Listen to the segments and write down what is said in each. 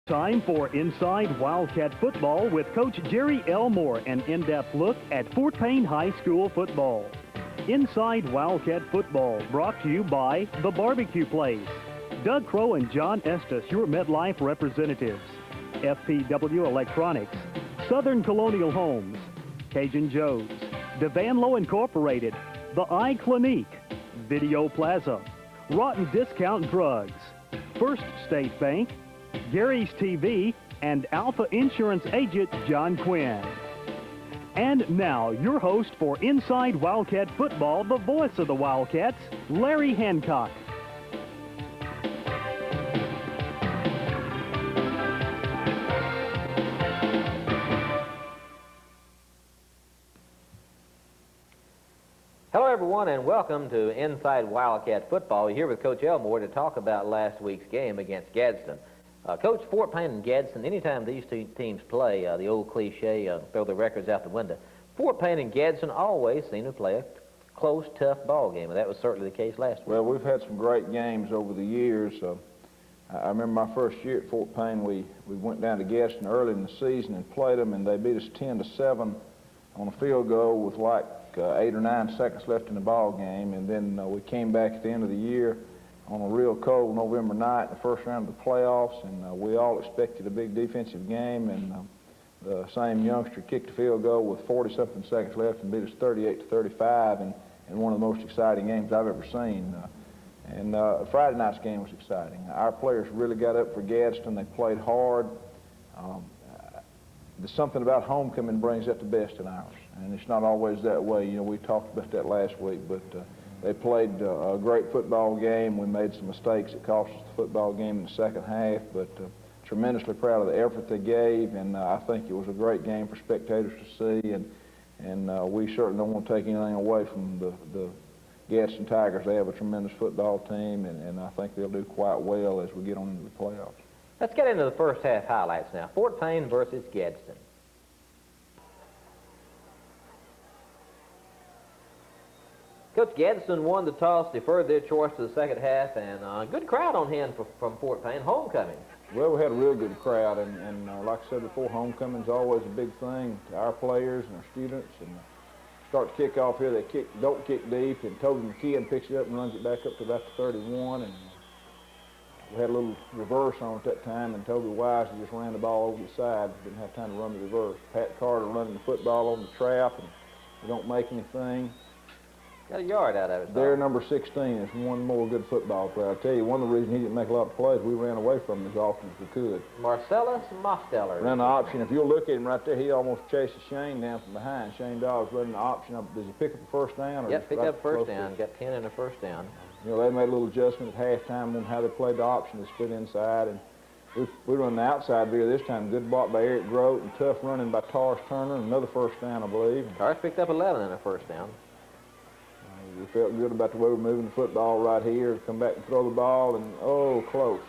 Time for Inside Wildcat Football with Coach Jerry Elmore, an in-depth look at Fort Payne High School football. Inside Wildcat Football, brought to you by The Barbecue Place, Doug Crow and John Estes, your MetLife representatives, FPW Electronics, Southern Colonial Homes, Cajun Joe's, DeVanlow Incorporated, The Eye Clinique, Video Plaza, Rotten Discount Drugs, First State Bank, Gary's TV, and Alpha Insurance agent John Quinn. And now, your host for Inside Wildcat Football, the voice of the Wildcats, Larry Hancock. Hello, everyone, and welcome to Inside Wildcat Football. We're here with Coach Elmore to talk about last week's game against Gadsden. Coach, Fort Payne and Gadsden, anytime these two teams play, the old cliche, throw the records out the window, Fort Payne and Gadsden always seem to play a close, tough ball game, and that was certainly the case last week. Well, we've had some great games over the years. I remember my first year at Fort Payne, we went down to Gadsden early in the season and played them, and they beat us 10-7 on a field goal with like 8 or 9 seconds left in the ball game, and then we came back at the end of the year on a real cold November night in the first round of the playoffs, and we all expected a big defensive game, and the same youngster kicked a field goal with 40-something seconds left and beat us 38-35 in one of the most exciting games I've ever seen. Friday night's game was exciting. Our players really got up for Gadsden. They played hard. There's something about homecoming brings out the best in ours, and it's not always that way. You know, we talked about that last week, but they played a great football game. We made some mistakes that cost us the football game in the second half, but tremendously proud of the effort they gave, and I think it was a great game for spectators to see, and we certainly don't want to take anything away from the Gadsden Tigers. They have a tremendous football team, and I think they'll do quite well as we get on into the playoffs. Let's get into the first half highlights now. Fort Payne versus Gadsden. Coach, Gadsden won the toss, deferred their choice to the second half, and a good crowd on hand from Fort Payne, homecoming. Well, we had a real good crowd, and like I said before, homecoming's always a big thing to our players and our students. And start to kick off here, they don't kick deep, and Toby McKeon picks it up and runs it back up to about the 31, and we had a little reverse on at that time, and Toby Wisely just ran the ball over the side, didn't have time to run the reverse. Pat Carter running the football on the trap, and we don't make anything. Got a yard out of it. Their number 16 is one more good football player. I tell you, one of the reasons he didn't make a lot of plays, we ran away from him as often as we could. Marcellus Mosteller. Ran the option. If you'll look at him right there, he almost chases Shane down from behind. Shane Dawes running the option. Does he pick up the first down? Or yep, picked up first down. Got 10 in the first down. You know, they made a little adjustment at halftime on how they played the option to split inside, and we run the outside veer this time. Good block by Eric Grote and tough running by Taurus Turner. Another first down, I believe. Taurus picked up 11 in the first down. We felt good about the way we're moving the football right here. Come back and throw the ball, and oh, close.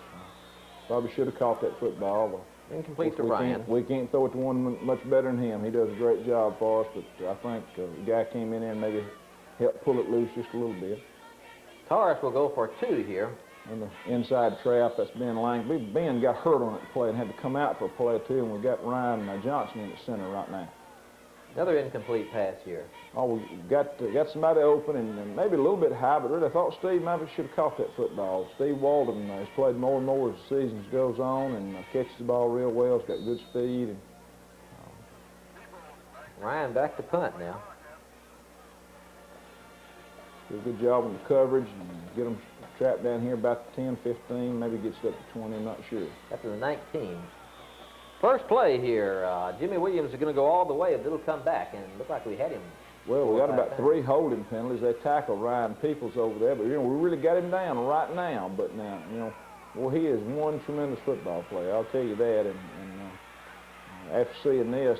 Probably should have caught that football. Incomplete to Ryan. We can't throw it to one much better than him. He does a great job for us, but I think the guy came in there and maybe helped pull it loose just a little bit. Taurus will go for 2 here. And the inside trap, that's Ben Lang. Ben got hurt on that play and had to come out for a play too, and we got Ryan Johnson in the center right now. Another incomplete pass here. Oh, we got somebody open and maybe a little bit high, but really I thought Steve maybe should have caught that football. Steve Walden has played more and more as the season goes on, and catches the ball real well. He's got good speed. And, Ryan back to punt now. do a good job on the coverage and get them trapped down here about 10, 15, maybe gets up to 20, I'm not sure. Up to the 19. First play here, Jimmy Williams is going to go all the way, but it'll come back, and it looked like we had him. Well, we got about 3 holding penalties. They tackled Ryan Peoples over there, but you know, we really got him down right now. But now, you know, well, he is one tremendous football player, I'll tell you that. And after seeing this,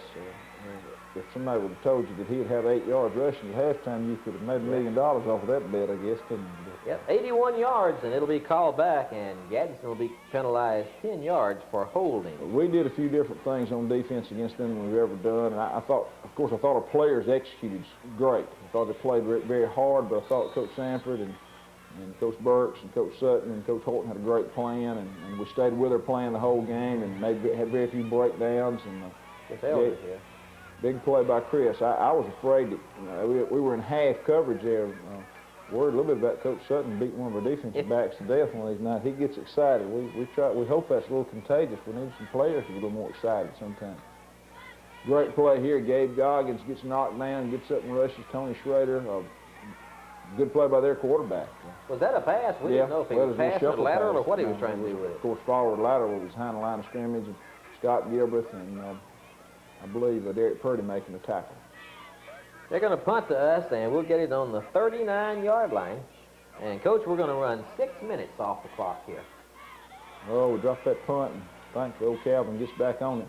if somebody would have told you that he'd have 8 yards rushing at halftime, you could have made $1 million off of that bet, I guess, couldn't you? Yep, 81 yards, and it'll be called back, and Gadsden will be penalized 10 yards for holding. We did a few different things on defense against them than we've ever done, and I thought, of course, our players executed great. I thought they played very hard, but I thought Coach Sanford and and Coach Burks and Coach Sutton and Coach Horton had a great plan, and we stayed with their plan the whole game and had very few breakdowns. And big play by Chris. I was afraid that we were in half coverage there. Worried a little bit about Coach Sutton beating one of our defensive backs to death one of these nights. He gets excited. We hope that's a little contagious. We need some players to be a little more excited sometimes. Great play here. Gabe Goggins gets knocked down, gets up and rushes Tony Schrader. Good play by their quarterback. Was that a pass? We didn't know if he was passing or lateral or what he was trying to do with it. Of course, forward lateral was behind the line of scrimmage, and Scott Gilbreth and I believe Derek Purdy making the tackle. They're going to punt to us, and we'll get it on the 39-yard line. And, Coach, we're going to run 6 minutes off the clock here. Oh, we dropped that punt, and thankfully old Calvin gets back on it.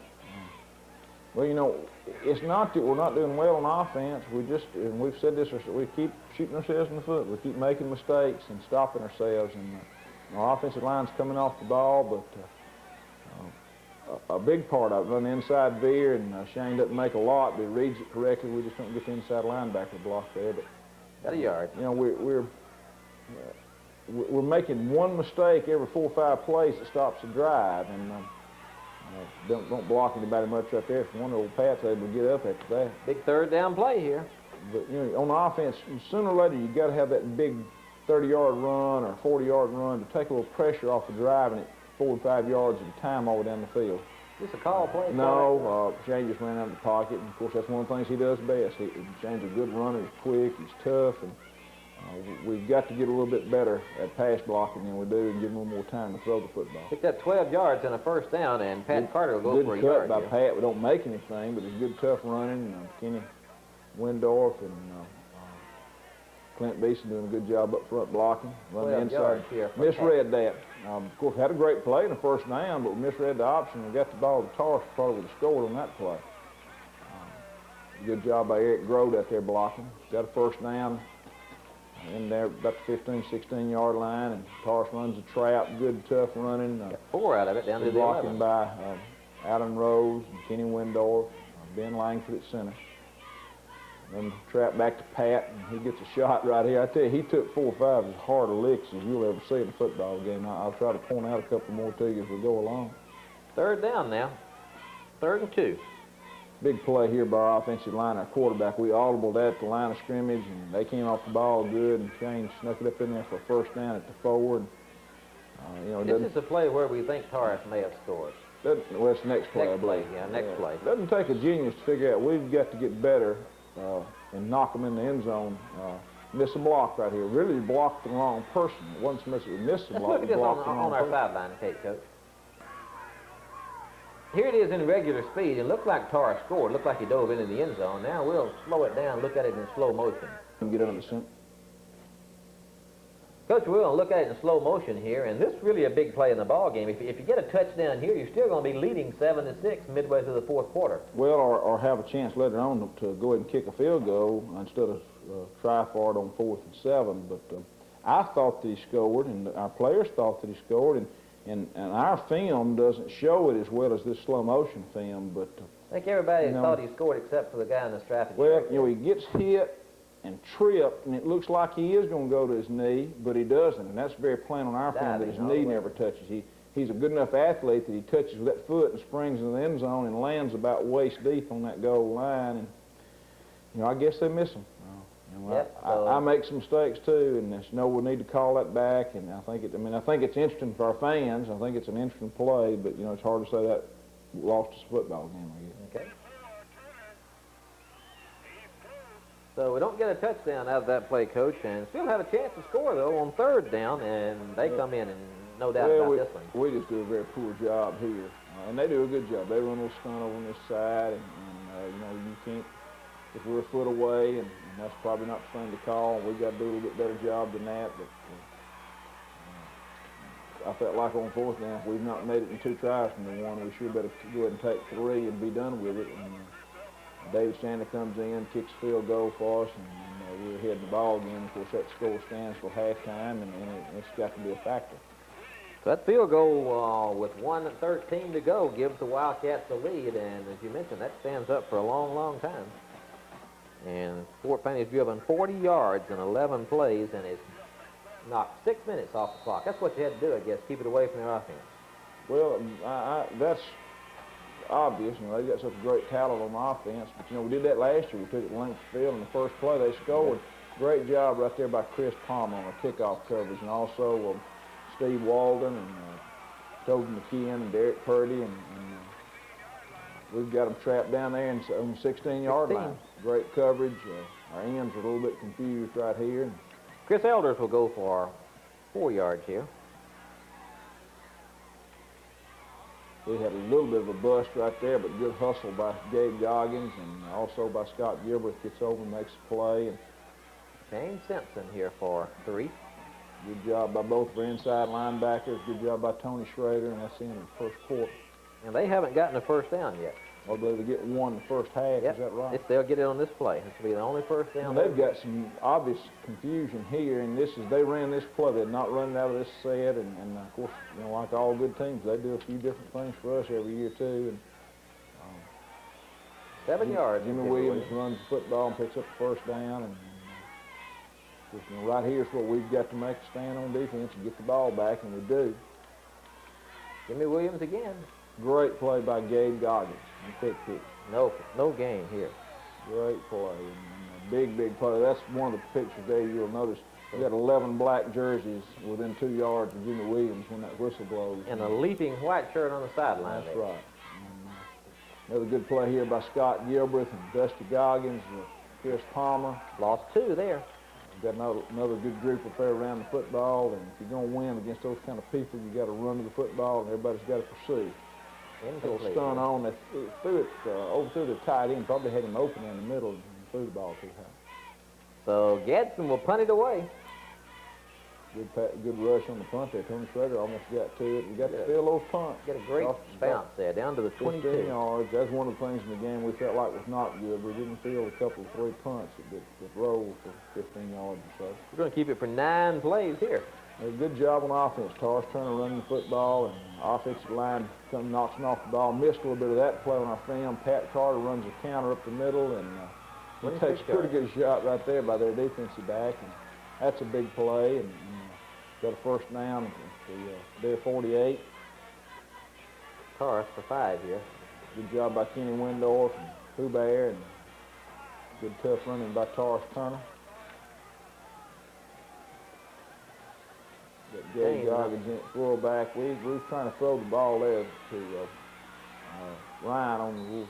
Well, you know, it's not that we're not doing well on offense. And we've said this, we keep shooting ourselves in the foot. We keep making mistakes and stopping ourselves. And our offensive line's coming off the ball, but a big part of it, run the inside veer, and Shane doesn't make a lot, but he reads it correctly. We just don't get the inside linebacker block there. But got a yard. You know, we're making one mistake every 4 or 5 plays that stops the drive, and don't block anybody much right there. If one old Pat's able to get up after that. Big third down play here. But you know, on offense, sooner or later you got to have that big 30-yard run or 40-yard run to take a little pressure off the drive, and 4 or 5 yards at a time all the way down the field. Is this a call play? No, Shane just ran out of the pocket, and of course that's one of the things he does best. Shane's a good runner, he's quick, he's tough, and we've got to get a little bit better at pass blocking than we do and give him a little more time to throw the football. Picked up 12 yards and a first down, and Pat Carter will go for a yard. Good cut by Pat. We don't make anything, but it's good, tough running. Kenny Windorf and Clint Beeson doing a good job up front blocking. Run the inside. Misread that. Of course, had a great play in the first down, but we misread the option and got the ball to Tarsh. Probably would have scored on that play. Good job by Eric Grode out there blocking. Got a first down in there about the 15, 16-yard line, and Tarsh runs a trap. Good, tough running. Got 4 out of it down to the blocking 11. by Adam Rose and Kenny Windorf, Ben Langford at center. Then trap back to Pat, and he gets a shot right here. I tell you, he took 4 or 5 as hard a licks as you'll ever see in a football game. I'll try to point out a couple more to you as we go along. Third down now. 3rd and 2. Big play here by our offensive line, our quarterback. We audibled at the line of scrimmage, and they came off the ball good, and Shane snuck it up in there for a first down at the 4. This is a play where we think Torres may have scored. Well, it's next play, I believe. Next play. It doesn't take a genius to figure out we've got to get better and knock them in the end zone. Miss a block right here. Really blocked the wrong person. It wasn't so much that we missed the block. Let's look at this on our sideline, Coach. Here it is in regular speed. It looked like Torres scored. It looked like he dove into the end zone. Now we'll slow it down, look at it in slow motion. Get under the center. Coach, we're going to look at it in slow motion here, and this is really a big play in the ball game. If you get a touchdown here, you're still going to be leading 7-6 midway through the 4th quarter. Well, or have a chance later on to go ahead and kick a field goal instead of try for it on 4th and 7. But I thought that he scored, and our players thought that he scored, and our film doesn't show it as well as this slow motion film. But I think everybody thought he scored except for the guy in the strap. Well, he gets hit and tripped, and it looks like he is going to go to his knee, but he doesn't, and that's very plain on our film that his knee never touches. He's a good enough athlete that he touches with that foot and springs in the end zone and lands about waist deep on that goal line, and I guess they miss him. I make some mistakes too, and we need to call that back, and I think it's interesting for our fans. I think it's an interesting play, but it's hard to say that lost us a football game, I guess. Okay. So we don't get a touchdown out of that play, Coach, and still have a chance to score, though, on 3rd down, and they come in, and no doubt about this one. We just do a very poor job here, and they do a good job. They run a little stunt over on this side, and you can't, if we're a foot away, and that's probably not the thing to call. We've got to do a little bit better job than that, but I felt like on 4th down, if we've not made it in 2 tries from the 1, we sure better go ahead and take 3 and be done with it. And, David Stanley comes in, kicks a field goal for us, and we're ahead in the ball game. Of course, that score stands for halftime, and it's got to be a factor. So that field goal with 1:13 to go gives the Wildcats the lead, and as you mentioned, that stands up for a long, long time. And Fort Payne has driven 40 yards in 11 plays, and is knocked 6 minutes off the clock. That's what you had to do, I guess, keep it away from their offense. Well, that's obvious. You know, they got such a great talent on offense. But, you know, we did that last year. We took it to length of the field in the first play. They scored. Great job right there by Chris Palmer on a kickoff coverage. And also Steve Walden and Toby McKeon and Derek Purdy. And we've got them trapped down there on the 16-yard line. Great coverage. Our ends are a little bit confused right here. Chris Elders will go for 4 yards here. We had a little bit of a bust right there, but good hustle by Gabe Goggins and also by Scott Gilbert. Gets over and makes a play. And Shane Simpson here for 3. good job by both of our inside linebackers. Good job by Tony Schrader, and that's the end of the first quarter. And they haven't gotten a first down yet. I believe they get one in the first half. Yep. Is that right? They'll get it on this play. This will be the only first down. And they've got some obvious confusion here, and they ran this play. They're not running out of this set, and of course, you know, like all good teams, they do a few different things for us every year too. And 7 yards. Jimmy Williams runs the football and picks up the first down, and just, you know, right here is what we've got to make a stand on defense and get the ball back, and we do. Jimmy Williams again. Great play by Gabe Goggins and quick kick. No gain here. Great play, and a big play. That's one of the pictures there you'll notice. We got 11 black jerseys within 2 yards of Jimmy Williams when that whistle blows. And a leaping white shirt on the sideline. That's right. And, another good play here by Scott Gilbreth and Dusty Goggins and Chris Palmer. Lost 2 there. We've got another good group up there around the football, and if you're going to win against those kind of people, you got to run to the football, and everybody's got to pursue. Little stun on. They threw it over to the tight end. Probably had him open in the middle and threw the ball too high. So Gadsden will punt it away. Good rush on the punt there. Tony Schrader almost got to it. We got to fill those punts. Get a great bounce there, down to the 22. 15 yards. That's one of the things in the game we felt like was not good. We didn't field a couple of 3 punts that rolled for 15 yards or so. We're going to keep it for 9 plays here. A good job on offense. Tars Turner running the football, and offensive line comes knocks off the ball. Missed a little bit of that play on our film. Pat Carter runs a counter up the middle, and he takes a pretty good shot right there by their defensive back, and that's a big play. And got a first down at their 48. Tars for 5 here. Good job by Kenny Windorf and Huber, and good tough running by Tars Turner. Gabe Goggins in fullback. We were trying to throw the ball there to Ryan on the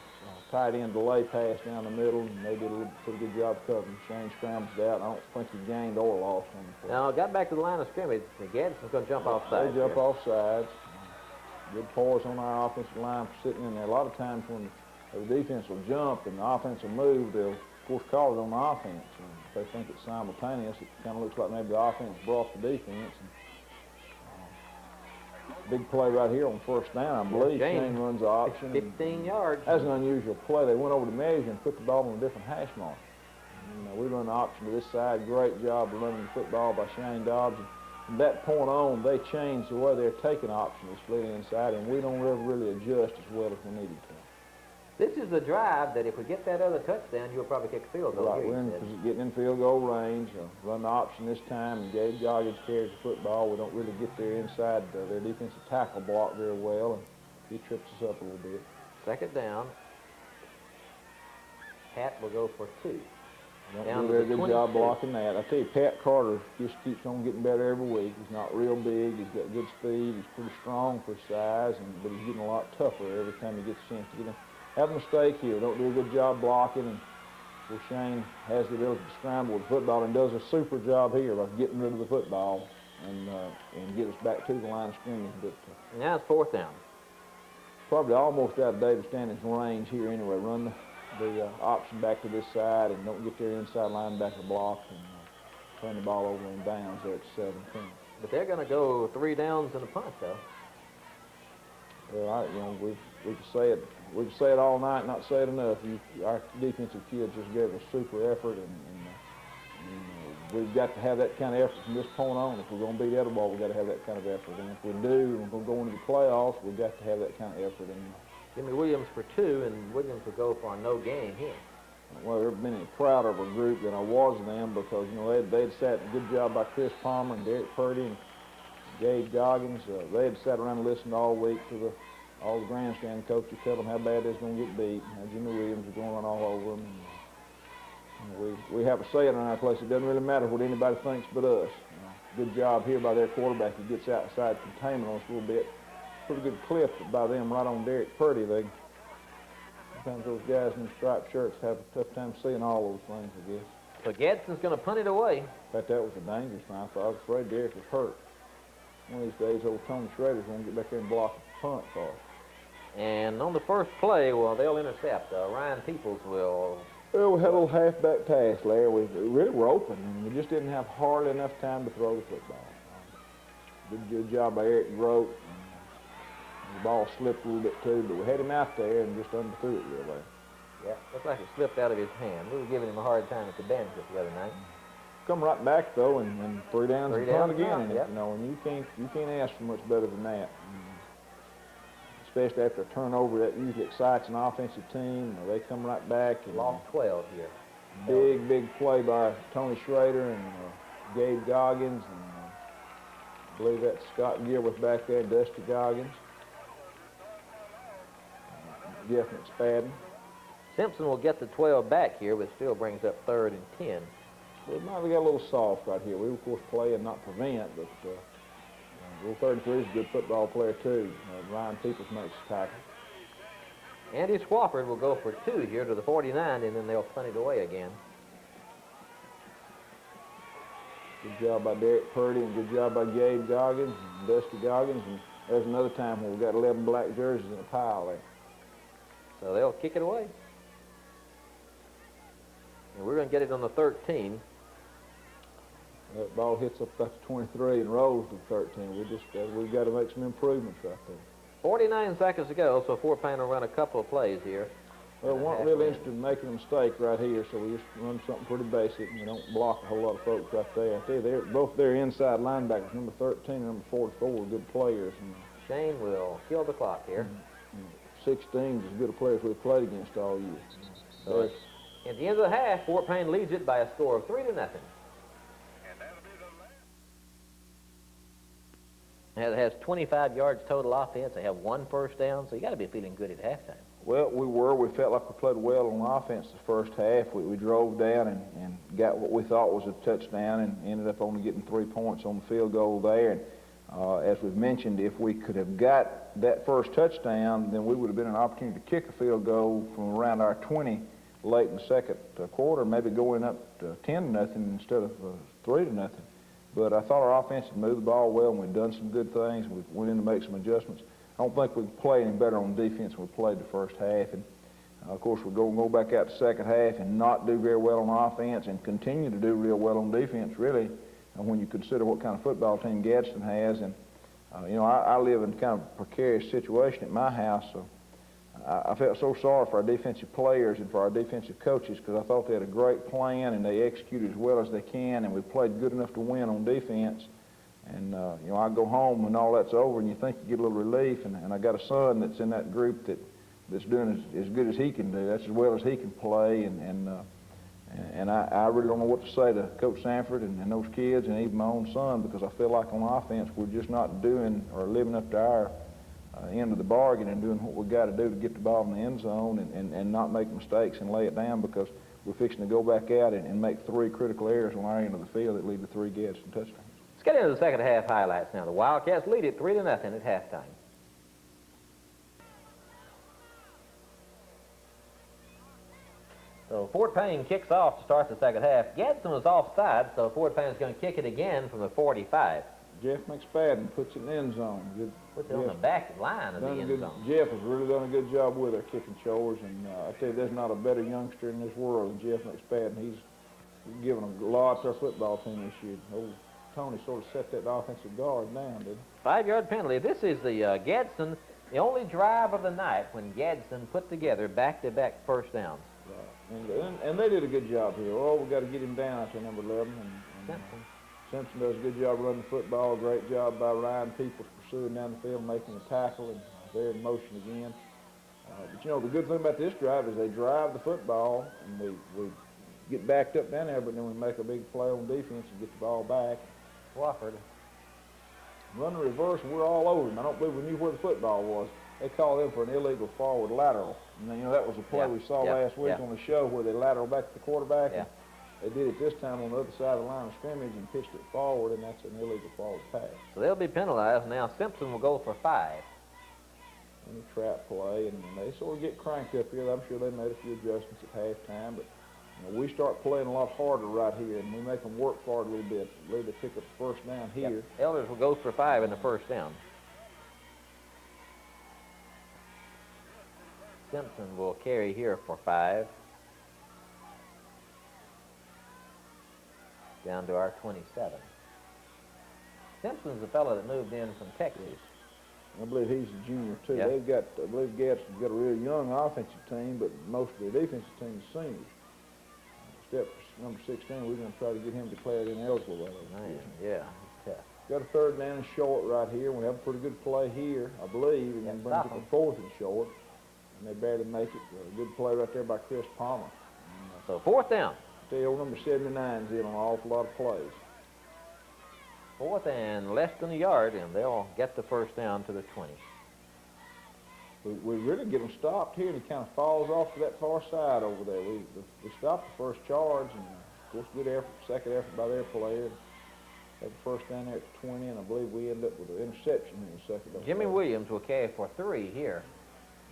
tight end delay pass down the middle, and they did a pretty good job covering. Shane scrambled out. I don't think he gained or lost on the play. Now, got back to the line of scrimmage. Gadsden's going to jump off sides. They jump off sides. Good poise on our offensive line for sitting in there. A lot of times when the defense will jump and the offense will move, they'll, of course, call it on the offense. And if they think it's simultaneous, it kind of looks like maybe the offense brought the defense. And, big play right here on first down, I believe. Shane runs the option. 15 yards. That's an unusual play. They went over to measure and put the ball on a different hash mark. And, you know, we run the option to this side. Great job of running the football by Shane Dobbs. And from that point on, they changed the way they're taking option. They split inside, and we don't ever really adjust as well as we needed to. This is the drive that if we get that other touchdown, you'll probably kick a field goal. Right, we're getting in field goal range. Run the option this time, and Gabe Goggins carries the football. We don't really get there inside their defensive tackle block very well, and he trips us up a little bit. Second down. Pat will go for 2. Don't do a very good job blocking that. I tell you, Pat Carter just keeps on getting better every week. He's not real big. He's got good speed. He's pretty strong for his size, but he's getting a lot tougher every time he gets a chance to get in. Have a mistake here. Don't do a good job blocking, and well, Shane has the ability to scramble with the football and does a super job here by getting rid of the football and get us back to the line of scrimmage. But now it's 4th down. Probably almost out of David Stanning's range here anyway. Run the option back to this side and don't get their inside linebacker block and turn the ball over in bounds there at 17. But they're going to go 3 downs and a punt, though. Well, you know, we could say it all night, not say it enough. Our defensive kids just gave a super effort, and we've got to have that kind of effort from this point on. If we're going to beat Etowah, we've got to have that kind of effort. And if we do, and we're going to go into the playoffs, we've got to have that kind of effort. And Jimmy Williams for 2, and Williams will go for a no gain here. well, ever been any prouder of a group than I was of them, because, you know, they'd sat, good job by Chris Palmer and Derek Purdy and Gabe Goggins. They had sat around and listened all week to all the grandstand coaches tell them how bad they're going to get beat, how Jimmy Williams was going to run all over them. And, we have a saying in our place: it doesn't really matter what anybody thinks but us. Good job here by their quarterback. He gets outside containment on us a little bit. Pretty good clip by them right on Derek Purdy. Sometimes those guys in the striped shirts have a tough time seeing all those things, I guess. So Gadsden's going to punt it away. In fact, that was a dangerous one. I was afraid Derek was hurt. One of these days, old Tony Schrader's going to get back there and block a punt for us. And on the first play, well, they'll intercept. Ryan Peoples will. Well, we had a little halfback pass, Larry. We really were open, and we just didn't have hardly enough time to throw the football. Good job by Eric Grote. The ball slipped a little bit too, but we had him out there and just underthrew it real well. Yeah, looked like it slipped out of his hand. We were giving him a hard time at the bench the other night. Come right back though, and 3 downs and punt again. And yep. You know, and you can't ask for much better than that. Especially after a turnover, that usually excites an offensive team. They come right back. And lost 12 here. Big play by Tony Schrader and Gabe Goggins, and I believe that's Scott Gilworth back there, Dusty Goggins, Jeff McSpadden. Simpson will get the 12 back here, but still brings up 3rd and 10. We might have got a little soft right here. We, of course, play and not prevent, but Rule 33 is a good football player, too. Ryan Peoples makes the tackle. Andy Swafford will go for 2 here to the 49, and then they'll punt it away again. Good job by Derek Purdy, and good job by Gabe Goggins and Dusty Goggins. And there's another time when we got 11 black jerseys in a pile there. So they'll kick it away. And we're going to get it on the 13. That ball hits up about the 23 and rolls to the 13. We've got to make some improvements right there. 49 seconds to go, so Fort Payne will run a couple of plays here. Well, we weren't really interested in making a mistake right here, so we just run something pretty basic, and we don't block a whole lot of folks right there. I tell you, both their inside linebackers, number 13 and number 44, are good players. And Shane will kill the clock here. 16 is as good a player as we've played against all year. So at the end of the half, Fort Payne leads it by a score of 3-0. It has 25 yards total offense. They have 1 first down, so you got to be feeling good at halftime. Well, we were. We felt like we played well on offense the first half. We drove down and got what we thought was a touchdown and ended up only getting 3 points on the field goal there. And as we've mentioned, if we could have got that first touchdown, then we would have been an opportunity to kick a field goal from around our 20 late in the second quarter, maybe going up to 10-0 instead of 3-0. But I thought our offense had moved the ball well, and we'd done some good things. We went in to make some adjustments. I don't think we can play any better on defense than we played the first half. And, of course, we're going to go back out the second half and not do very well on offense and continue to do real well on defense, really, when you consider what kind of football team Gadsden has. And, you know, I live in kind of a precarious situation at my house, so I felt so sorry for our defensive players and for our defensive coaches, because I thought they had a great plan and they executed as well as they can, and we played good enough to win on defense. And, you know, I go home when all that's over and you think you get a little relief, and I got a son that's in that group that's doing as good as he can do. That's as well as he can play, and I really don't know what to say to Coach Sanford and those kids and even my own son, because I feel like on offense we're just not doing or living up to our end of the bargain and doing what we got to do to get the ball in the end zone and not make mistakes and lay it down, because we're fixing to go back out and make 3 critical errors on our end of the field that lead to 3 Gadsden touchdowns. Let's get into the second half highlights now. The Wildcats lead it 3-0 at halftime. So Fort Payne kicks off to start the second half. Gadsden was offside, so Fort Payne is going to kick it again from the 45. Jeff McSpadden puts it in the end zone. Good. Puts it on the back line of the end zone. Jeff has really done a good job with our kicking chores, and I tell you, there's not a better youngster in this world than Jeff McSpadden. He's given a lot to our football team this year. Old Tony sort of set that offensive guard down, didn't he? 5-yard penalty. This is the Gadsden, the only drive of the night when Gadsden put together back-to-back first downs. Right. And they did a good job here. Oh, we got to get him down to number 11. And Simpson does a good job running the football. Great job by Ryan Peoples pursuing down the field, making a tackle, and they're in motion again. But, you know, the good thing about this drive is they drive the football, and we get backed up down there, but then we make a big play on defense and get the ball back. Wofford. Run the reverse, and we're all over them. I don't believe we knew where the football was. They called them for an illegal forward lateral. And then, you know, that was a play we saw last week on the show where they lateral back to the quarterback. Yeah. They did it this time on the other side of the line of scrimmage and pitched it forward, and that's an illegal forward pass. So they'll be penalized. Now Simpson will go for 5. And a trap play, and they sort of get cranked up here. I'm sure they made a few adjustments at halftime, but you know, we start playing a lot harder right here, and we make them work for it a little bit. They pick up the first down here. Yep. Elders will go for 5 in the first down. Simpson will carry here for 5. Down to our 27. Simpson's the fellow that moved in from Texas. I believe he's a junior, too. Yep. They've got, I believe Gadsden's got a real young offensive team, but most of their defensive team is seniors. Step number 16, we're going to try to get him declared ineligible. Man, yeah, it's tough. Got a third down and short right here. We have a pretty good play here, I believe, and then brings up a fourth and short. And they barely make it. A good play right there by Chris Palmer. So 4th down. Still number 79's in on an awful lot of plays. 4th and less than a yard, and they'll get the first down to the 20. We really get them stopped here, and he kind of falls off to that far side over there. We stopped the first charge, and of course, good effort, second effort by their player. Had the first down there at the 20, and I believe we end up with an interception in the second. Jimmy Williams will carry for 3 here.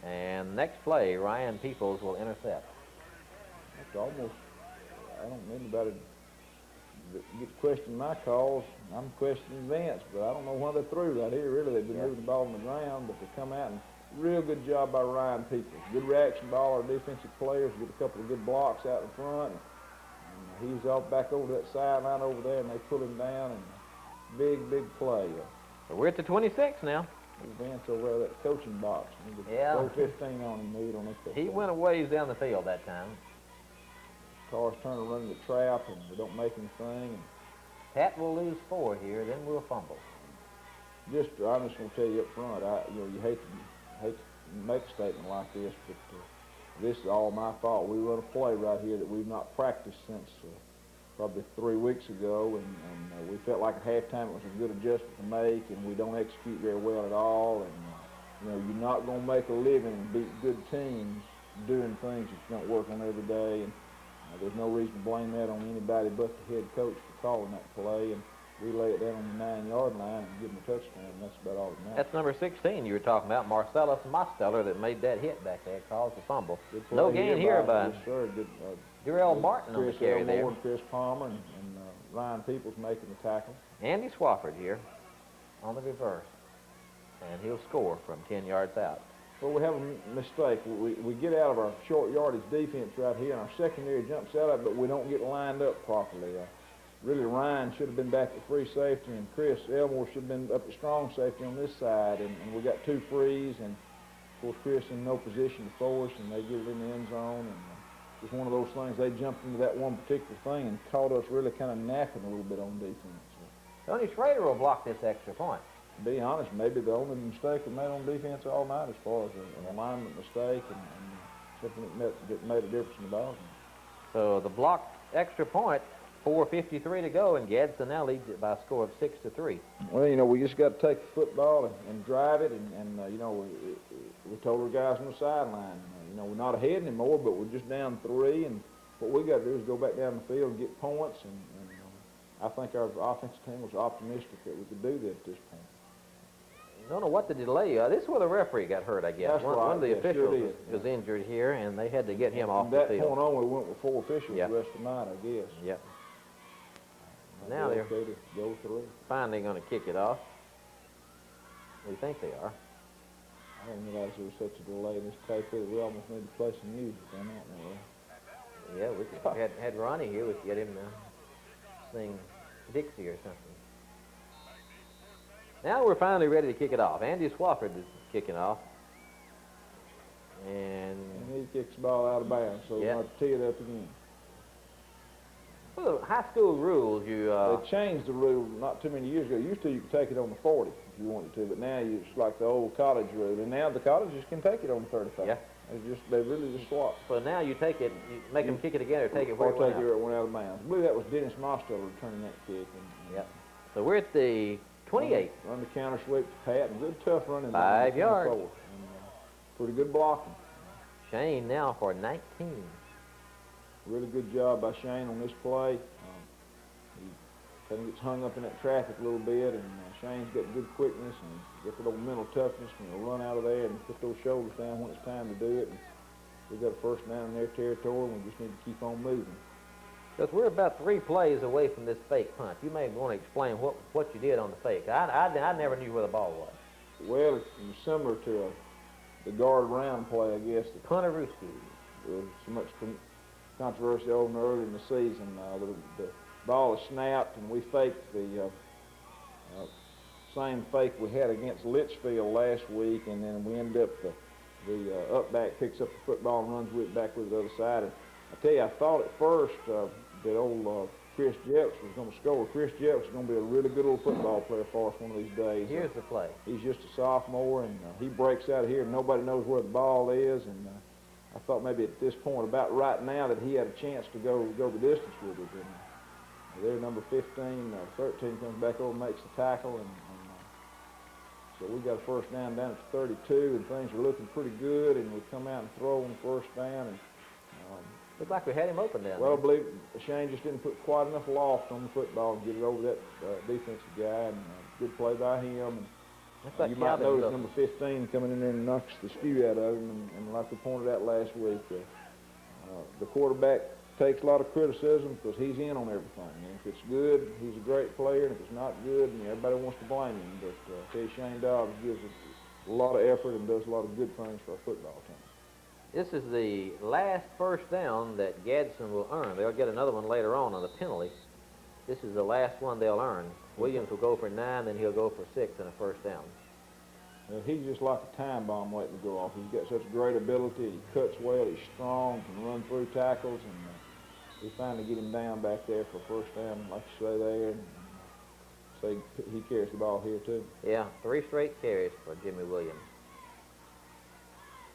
And next play, Ryan Peoples will intercept. That's almost, I don't know anybody that gets questioning my calls. I'm questioning Vance, but I don't know why they're through right here. Really, they've been moving the ball on the ground, but they come out and real good job by Ryan Peoples. Good reaction by all our defensive players. Get a couple of good blocks out in front. And he's off back over that sideline over there, and they pull him down, and big play. So we're at the 26 now. Vance over there, that coaching box. Throw 15 on him, moved on this. He went a ways down the field that time. Cars turn and run the trap, and we don't make anything. And Pat will lose 4 here, then we'll fumble. I'm just going to tell you up front, you hate to make a statement like this, but this is all my fault. We run a play right here that we've not practiced since probably 3 weeks ago, and we felt like at halftime it was a good adjustment to make, and we don't execute very well at all. And you know, you're not going to make a living and beat good teams doing things that you don't work on every day. And there's no reason to blame that on anybody but the head coach for calling that play. And we lay it down on the 9-yard line and give them a touchdown, and that's about all that matters. That's number 16 you were talking about, Marcellus Mosteller, that made that hit back there, caused the fumble. No gain here by Durrell Martin on the carry there. Chris Palmer and Ryan Peoples making the tackle. Andy Swafford here on the reverse, and he'll score from 10 yards out. Well, we have a mistake. We get out of our short yardage defense right here, and our secondary jumps out of it, but we don't get lined up properly. Really, Ryan should have been back at free safety, and Chris Elmore should have been up at strong safety on this side, and we got 2 frees, and of course Chris in no position to force, and they get it in the end zone, and just one of those things. They jumped into that one particular thing and caught us really kind of napping a little bit on defense. Tony Schrader will block this extra point. To be honest, maybe the only mistake we made on defense all night as far as an alignment mistake and something that made a difference in the ball game. So the blocked extra point, 4:53 to go, and Gadsden now leads it by a score of 6-3. Well, you know, we just got to take the football and drive it, and you know, we told our guys on the sideline, you know, we're not ahead anymore, but we're just down 3, and what we got to do is go back down the field and get points, and I think our offensive team was optimistic that we could do that at this point. I don't know what the delay. This is where the referee got hurt, I guess. That's one of the right. officials was injured here, and they had to get him off From the that field. point on, we went with 4 officials Yep. the rest of the night, I guess. Yep. Now they're okay to go through. finally going to kick it off. We think they are. I didn't realize there was such a delay in this tape. We almost need to play some music on that one. Yeah, we could, had Ronnie here, we could get him to sing Dixie or something. Now we're finally ready to kick it off. Andy Swafford is kicking off. And he kicks the ball out of bounds, so we're going to tee it up again. of the high school rules, you... They changed the rule not too many years ago. Used to you could take it on the 40 if you wanted to, but now it's like the old college rule, and now the colleges can take it on the 35. Yeah. They really just swapped. So now you take it, you make them kick it again or take it where it Or went take out. it where it went out of bounds. I believe that was Dennis Mosteller returning that kick. Yeah. So we're at the 28. Run the counter sweep to Pat, and good tough running. 5 yards. And, pretty good blocking. Shane now for 19. Really good job by Shane on this play. He kind of gets hung up in that traffic a little bit, and Shane's got good quickness and got that old mental toughness. He'll run out of there and put those shoulders down when it's time to do it. And we've got a first down in their territory, and we just need to keep on moving. Because we're about 3 plays away from this fake punt. You may want to explain what you did on the fake. I never knew where the ball was. Well, it's similar to the guard round play, I guess. The Punterooski. There was so much controversy over and early in the season. The ball is snapped, and we faked the same fake we had against Litchfield last week, and then we end up the up back picks up the football and runs with it back with the other side. And I tell you, I thought at first that old Chris Jepps was going to score. Chris Jepps is going to be a really good little football player for us one of these days. Here's the play. He's just a sophomore, and he breaks out of here, and nobody knows where the ball is. And I thought maybe at this point, about right now, that he had a chance to go the distance with it. And there, number 15, 13 comes back over and makes the tackle, and so we got a first down at 32, and things are looking pretty good. And we come out and throw on first down, and Looked like we had him open down well, I there. believe Shane just didn't put quite enough loft on the football and get it over that defensive guy, and good play by him. And Looks like you might Calvin's notice open. number 15 coming in there and knocks the spew out of him, and like we pointed out last week, the quarterback takes a lot of criticism because he's in on everything. And if it's good, he's a great player, and if it's not good, everybody wants to blame him. But I tell you, Shane Dobbs gives a lot of effort and does a lot of good things for our football team. This is the last first down that Gadsden will earn. They'll get another one later on a penalty. This is the last one they'll earn. Williams will go for 9, then he'll go for 6 and a first down. He's just like a time bomb waiting to go off. He's got such great ability. He cuts well. He's strong. Can run through tackles, and we finally get him down back there for first down, like you say there. And say he carries the ball here too. Yeah, 3 straight carries for Jimmy Williams.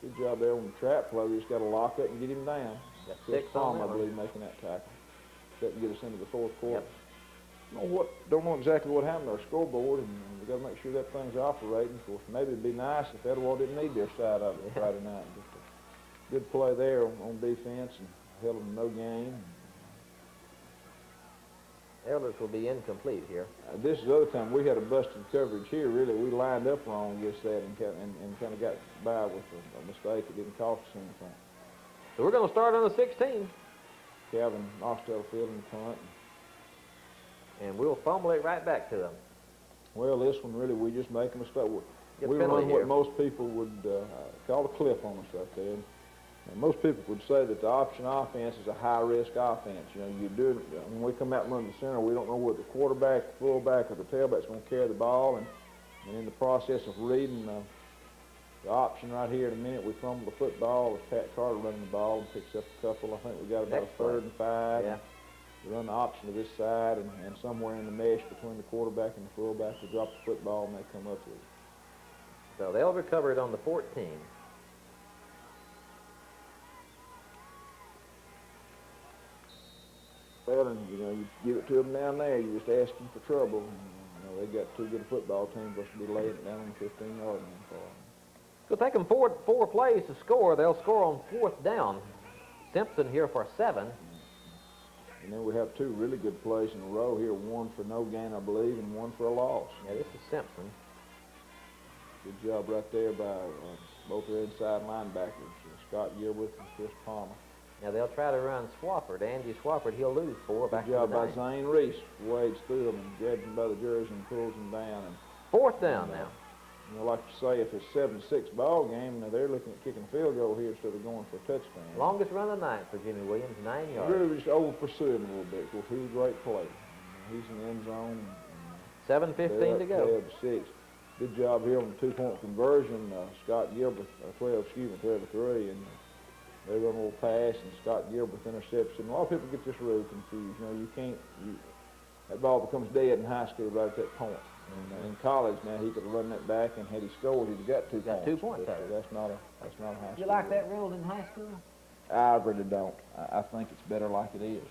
Good job there on the trap play. We just got to lock up and get him down. Got Chris 6 on Palm, that I one. believe, making that tackle. That can get us into the fourth quarter. Yep. Don't know exactly what happened to our scoreboard, and we got to make sure that thing's operating. Of course, maybe it'd be nice if Etowah didn't need their side of it Friday night. Just a good play there on defense, and held them to no gain. Elders will be incomplete here. This is the other time we had a busted coverage here. Really, we lined up wrong against that and kind of got by with a mistake. It didn't cost us anything. So we're going to start on the 16. Calvin Ostellfield in the punt. And we'll fumble it right back to them. Well, this one really, we just make a mistake. Get We penalty run here. what most people would call a cliff on us right there. And most people would say that the option offense is a high-risk offense. You know, you do it, when we come out and run the center, we don't know whether the quarterback, the fullback, or the tailback's going to carry the ball. And in the process of reading the option right here in a minute, we fumble the football with Pat Carter running the ball and picks up a couple. I think we got about Next a 3rd and 5. Yeah. We run the option to this side, and somewhere in the mesh between the quarterback and the fullback, we drop the football, and they come up with it. So they'll recover it on the 14. Well, and, you know, you give it to them down there, you're just asking for trouble. You know, they got too good a football team for us to be laying it down on the 15-yard line for them. It'll take them four plays to score. They'll score on 4th down. Simpson here for 7. And then we have 2 really good plays in a row here, one for no gain, I believe, and one for a loss. Yeah, this is Simpson. Good job right there by both their inside linebackers, Scott Gilbert and Chris Palmer. Now they'll try to run Swafford. Andy Swafford, he'll lose 4 back Good to job the by 9. Zane Reese, wades through them and grabs them by the jersey and pulls them down. And 4th down now. you know, like you say, if it's 7-6 ball game, now they're looking at kicking a field goal here instead of going for a touchdown. Longest run of the night for Jimmy Williams, 9 yards. Really just over pursuing a little bit. Of course, he's a great player. He's in the end zone. 7:15 to go. 12-6. Good job here on the 2-point conversion. Scott Gilbert, 12 to 3, and they run a little pass, and Scott Gilbert interception. A lot of people get this rule confused. You know, that ball becomes dead in high school right at that point. And in college now, he could have run that back, and had he scored, he'd have got 2 points. 2 points. But, that's not a high school. You like that rule in high school? I really don't. I think it's better like it is,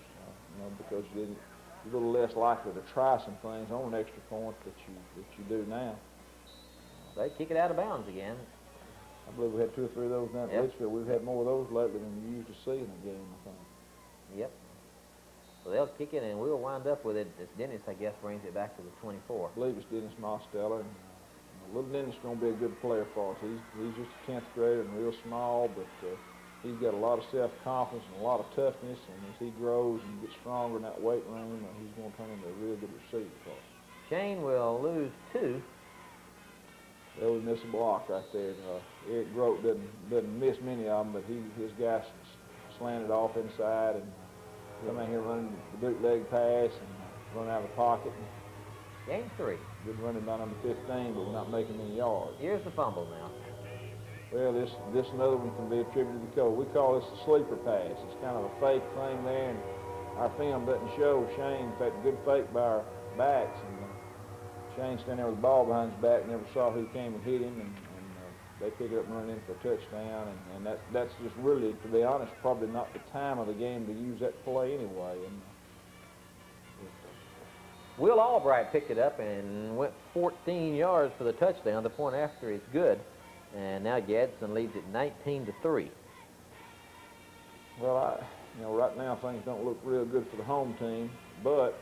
because you're a little less likely to try some things on an extra point that you do now. They kick it out of bounds again. I believe we had 2 or 3 of those down at Litchfield. We've had more of those lately than you used to see in a game, I think. Yep. So they'll kick it, and we'll wind up with it as Dennis, I guess, brings it back to the 24. I believe it's Dennis Mosteller. And, little Dennis is going to be a good player for us. He's just a 10th grader and real small, but he's got a lot of self-confidence and a lot of toughness, and as he grows and gets stronger in that weight room, he's going to turn into a real good receiver for us. Shane will lose 2. They would miss a block right there. Eric Grote doesn't miss many of them, but his guy slanted off inside and come out here running the bootleg pass and run out of the pocket. Game 3. Good running by number 15, but we're not making any yards. Here's the fumble now. Well, this another one can be attributed to the coach. We call this the sleeper pass. It's kind of a fake thing there, and our film doesn't show Shane. In fact, a good fake by our backs. And Shane standing there with the ball behind his back, never saw who came and hit him, and they pick it up and run in for a touchdown. And that's just really, to be honest, probably not the time of the game to use that play anyway. And Will Albright picked it up and went 14 yards for the touchdown. The point after is good. And now Gadsden leads it 19-3. Well, right now things don't look real good for the home team, but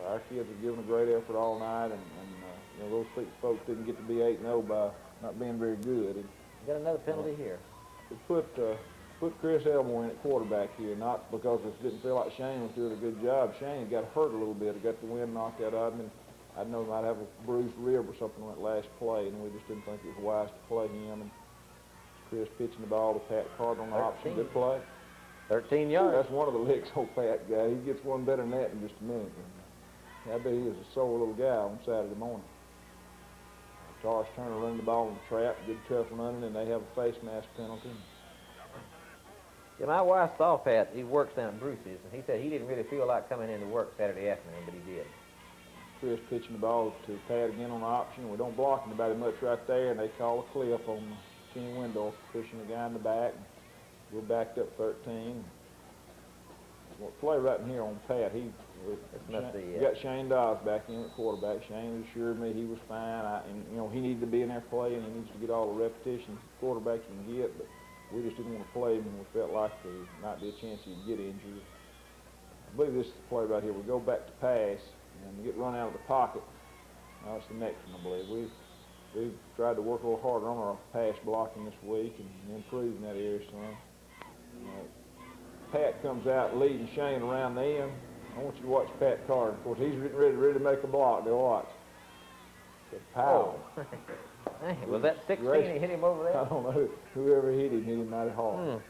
our kids have given a great effort all night, and those folks didn't get to be 8-0 by not being very good. And, got another penalty here. We put Chris Elmore in at quarterback here, not because it didn't feel like Shane was doing a good job. Shane got hurt a little bit. He got the wind knocked out of him. I know he might have a bruised rib or something on that last play, and we just didn't think it was wise to play him. And Chris pitching the ball to Pat Carter on the option. Good play. 13 yards. That's one of the licks on Pat guy. He gets one better than that in just a minute. I bet he was a sore little guy on Saturday morning. Charles Turner running the ball in the trap, good tough running, and they have a face mask penalty. Yeah, my wife saw Pat. He works down at Bruce's, and he said he didn't really feel like coming into work Saturday afternoon, but he did. Chris pitching the ball to Pat again on the option. We don't block anybody much right there, and they call a cliff on Kenny Wendell pushing the guy in the back. We're backed up 13. Well, play right in here on Pat. He got Shane Dodds back in at quarterback. Shane assured me he was fine. He needed to be in there playing. He needs to get all the repetitions quarterbacks can get, but we just didn't want to play him, and we felt like there might be a chance he'd get injured. I believe this is the play right here. We go back to pass and get run out of the pocket. Now it's the next one, I believe. We've tried to work a little harder on our pass blocking this week and improving that area some. Pat comes out leading Shane around the end. I want you to watch Pat Carter. Of course, he's ready to make a block. They'll watch. Pow. Oh. Was that 16 he hit him over there? I don't know. Whoever hit him mighty hard.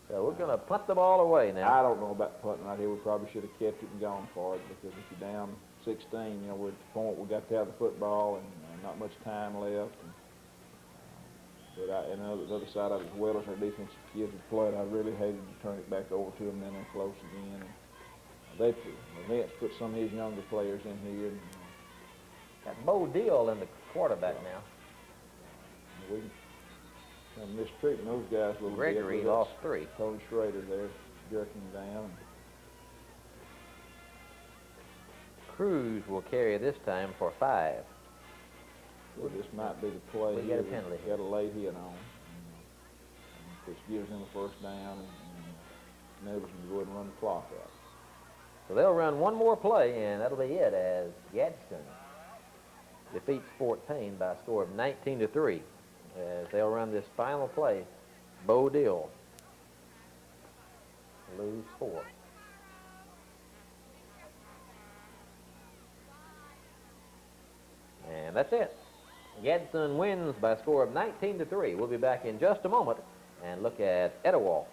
So we're going to punt the ball away now. I don't know about punting right here. We probably should have kept it and gone for it, because if you're down 16, we're at the point we got to have the football and not much time left. But the other side of it as well as our defensive kids have played, I really hated to turn it back over to them, then they're close again. And the Nets put some of his younger players in here. And, got Bo Deal in the quarterback now. We mistreating those guys a little bit. Gregory lost 3. Tony Schrader there jerking him down. Cruz will carry this time for 5. So this might be the play. We get a penalty. Got a late hit on, which gives him a first down, and Nevers can go ahead and run the clock out. So they'll run one more play, and that'll be it, as Gadsden defeats Fort Payne by a score of 19-3. As they'll run this final play, Bo Deal lose 4. And that's it. Gadsden wins by a score of 19-3. We'll be back in just a moment and look at Etowah.